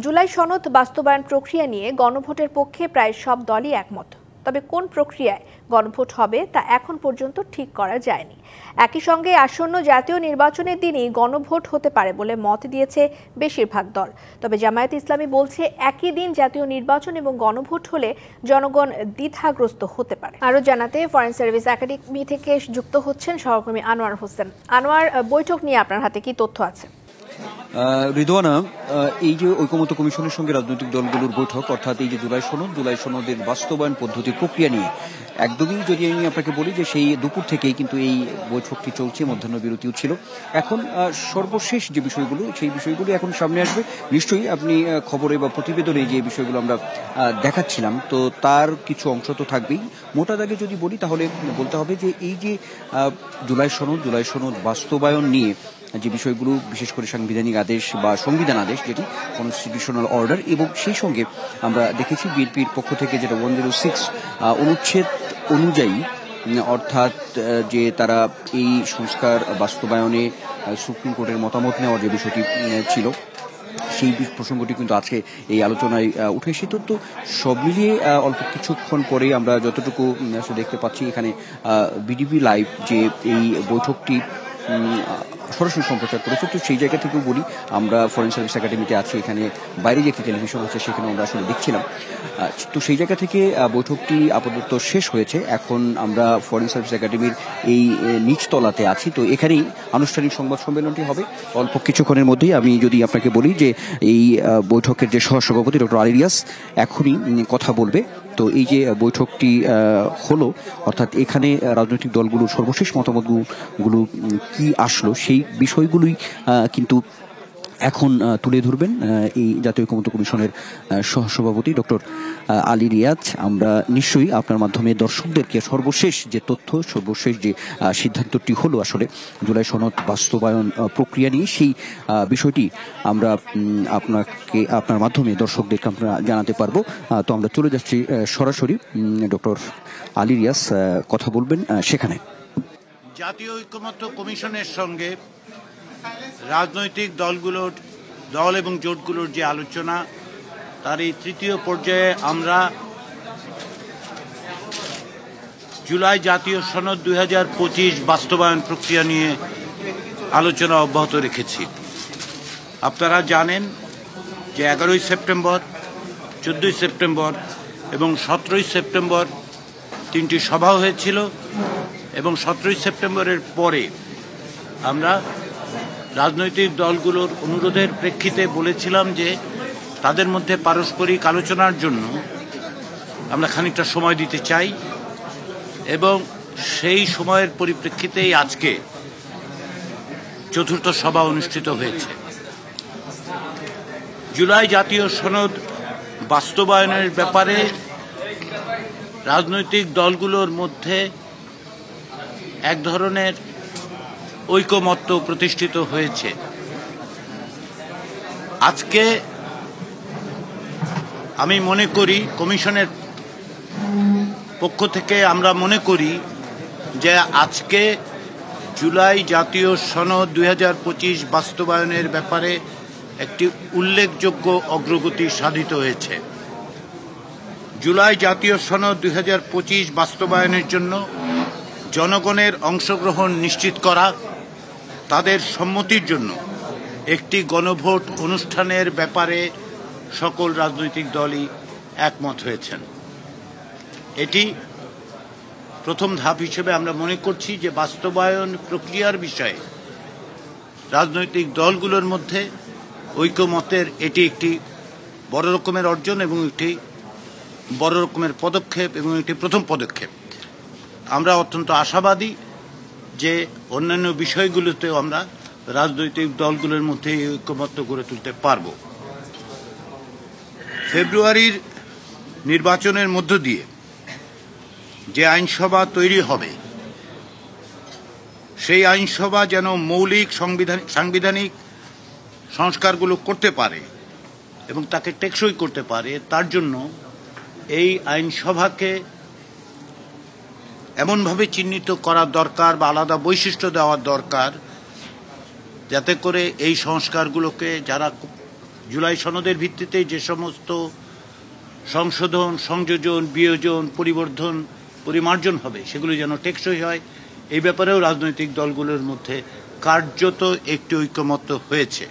জুলাই সনদ বাস্তবায়ন প্রক্রিয়া নিয়ে গণভোটের পক্ষে প্রায় সব দলই একমত। তবে কোন প্রক্রিয়ায় গণভোট হবে তা এখন পর্যন্ত ঠিক করা যায়নি। একই সঙ্গে আসন্ন জাতীয় নির্বাচনের দিনই গণভোট হতে পারে বলে মত দিয়েছে বেশিরভাগ দল। তবে জামায়াতে ইসলামী বলছে একই দিন জাতীয় নির্বাচন এবং গণভোট হলে জনগণ দ্বিধাগ্রস্ত হতে পারে। আরও জানাতে ফরেন সার্ভিস একাডেমি থেকে যুক্ত হচ্ছেন সহকর্মী আনোয়ার হোসেন। আনোয়ার, বৈঠক নিয়ে আপনার হাতে কি তথ্য আছে? রিদওয়ানা, এই যে ঐকমত্য কমিশনের সঙ্গে রাজনৈতিক দলগুলোর বৈঠক, অর্থাৎ এই যে জুলাই সনদের বাস্তবায়ন পদ্ধতি প্রক্রিয়া নিয়ে একদমই যদি আমি আপনাকে বলি যে সেই দুপুর থেকেই কিন্তু এই বৈঠকটি চলছে, মধ্যাহ্ন বিরতিও ছিল। এখন সর্বশেষ যে বিষয়গুলো, সেই বিষয়গুলো এখন সামনে আসবে। নিশ্চয়ই আপনি খবরে বা প্রতিবেদনে যে বিষয়গুলো আমরা দেখাচ্ছিলাম, তো তার কিছু অংশ তো থাকবেই। মোটা দাগে যদি বলি তাহলে বলতে হবে যে এই যে জুলাই সনদ বাস্তবায়ন নিয়ে যে বিষয়গুলো, বিশেষ করে সাংবিধানিক আদেশ বা সংবিধান আদেশ, যেটি কনস্টিটিউশনাল অর্ডার, এবং সেই সঙ্গে আমরা দেখেছি বিএনপির পক্ষ থেকে যেটা 106 অনুচ্ছেদ অনুযায়ী, অর্থাৎ যে তারা এই সংস্কার বাস্তবায়নে সুপ্রিম কোর্টের মতামত নেওয়ার যে বিষয়টি ছিল, সেই প্রসঙ্গটি কিন্তু আজকে এই আলোচনায় উঠে এসেছে। তো সব মিলিয়ে অল্প কিছুক্ষণ পরে আমরা যতটুকু দেখতে পাচ্ছি, এখানে বিডিবি লাইভ যে এই বৈঠকটি সরাসরি সম্প্রচার করেছে। তো সেই জায়গা থেকেও বলি, আমরা ফরেন সার্ভিস একাডেমিতে আছি, এখানে বাইরে যে একটি টেলিভিশন আছে সেখানে আমরা আসলে দেখছিলাম। তো সেই জায়গা থেকে বৈঠকটি আপাতত শেষ হয়েছে। এখন আমরা ফরেন সার্ভিস একাডেমির এই নিচতলাতে আছি। তো এখানেই আনুষ্ঠানিক সংবাদ সম্মেলনটি হবে অল্প কিছুক্ষণের মধ্যেই। আমি যদি আপনাকে বলি যে এই বৈঠকের যে সহসভাপতি ডক্টর আলী রিয়াজ এখনই কথা বলবে। তো এই যে বৈঠকটি হলো, অর্থাৎ এখানে রাজনৈতিক দলগুলোর সর্বশেষ মতামতগুলো কি আসলো, সেই বিষয়গুলোই কিন্তু এখন তুলে ধরবেন এই জাতীয় ঐকমত্য কমিশনের সহসভাপতি ডক্টর আলী রিয়াজ। আমরা নিশ্চয়ই আপনার মাধ্যমে দর্শকদেরকে সর্বশেষ যে তথ্য, সর্বশেষ যে সিদ্ধান্তটি হলো আসলে জুলাই সনদ বাস্তবায়ন প্রক্রিয়া নিয়ে, সেই বিষয়টি আমরা আপনার মাধ্যমে দর্শকদেরকে আমরা জানাতে পারবো। তো আমরা চলে যাচ্ছি সরাসরি, ডক্টর আলী রিয়াজ কথা বলবেন সেখানে। জাতীয় ঐকমত্য কমিশনের সঙ্গে রাজনৈতিক দল এবং জোটগুলোর যে আলোচনা, তার এই তৃতীয় পর্যায়ে আমরা জুলাই জাতীয় সনদ 2025 বাস্তবায়ন প্রক্রিয়া নিয়ে আলোচনা অব্যাহত রেখেছি। আপনারা জানেন যে 11ই সেপ্টেম্বর, 14ই সেপ্টেম্বর এবং 17ই সেপ্টেম্বর তিনটি সভা হয়েছিল, এবং 17ই সেপ্টেম্বরের পরে আমরা রাজনৈতিক দলগুলোর অনুরোধের প্রেক্ষিতে বলেছিলাম যে তাদের মধ্যে পারস্পরিক আলোচনার জন্য আমরা খানিকটা সময় দিতে চাই, এবং সেই সময়ের পরিপ্রেক্ষিতেই আজকে চতুর্থ সভা অনুষ্ঠিত হয়েছে। জুলাই জাতীয় সনদ বাস্তবায়নের ব্যাপারে রাজনৈতিক দলগুলোর মধ্যে এক ধরনের ঐকমত্য প্রতিষ্ঠিত হয়েছে। আজকে আমি মনে করি, কমিশনের পক্ষ থেকে আমরা মনে করি যে আজকে জুলাই জাতীয় সনদ 2025 বাস্তবায়নের ব্যাপারে একটি উল্লেখযোগ্য অগ্রগতি সাধিত হয়েছে। জুলাই জাতীয় সনদ 2025 বাস্তবায়নের জন্য জনগণের অংশগ্রহণ নিশ্চিত করা, তাদের সম্মতির জন্য একটি গণভোট অনুষ্ঠানের ব্যাপারে সকল রাজনৈতিক দলই একমত হয়েছেন। এটি প্রথম ধাপ হিসেবে আমরা মনে করছি যে বাস্তবায়ন প্রক্রিয়ার বিষয়ে রাজনৈতিক দলগুলোর মধ্যে ঐকমতের এটি একটি বড় রকমের অর্জন এবং একটি বড় রকমের পদক্ষেপ, এবং একটি প্রথম পদক্ষেপ। আমরা অত্যন্ত আশাবাদী যে অন্যান্য বিষয়গুলোতেও আমরা রাজনৈতিক দলগুলোর মধ্যে এই ঐকমত্য গড়ে তুলতে পারব। ফেব্রুয়ারির নির্বাচনের মধ্য দিয়ে যে আইনসভা তৈরি হবে, সেই আইনসভা যেন মৌলিক সাংবিধানিক সংস্কারগুলো করতে পারে এবং তাকে টেকসই করতে পারে, তার জন্য এই আইনসভাকে এমনভাবে চিহ্নিত করা দরকার বা আলাদা বৈশিষ্ট্য দেওয়া দরকার, যাতে করে এই সংস্কারগুলোকে যারা জুলাই সনদের ভিত্তিতে যে সমস্ত সংশোধন, সংযোজন, বিয়োজন, পরিবর্ধন, পরিমার্জন হবে সেগুলো যেন টেকসই হয়, এই ব্যাপারেও রাজনৈতিক দলগুলোর মধ্যে কার্যত একটি ঐকমত্য হয়েছে।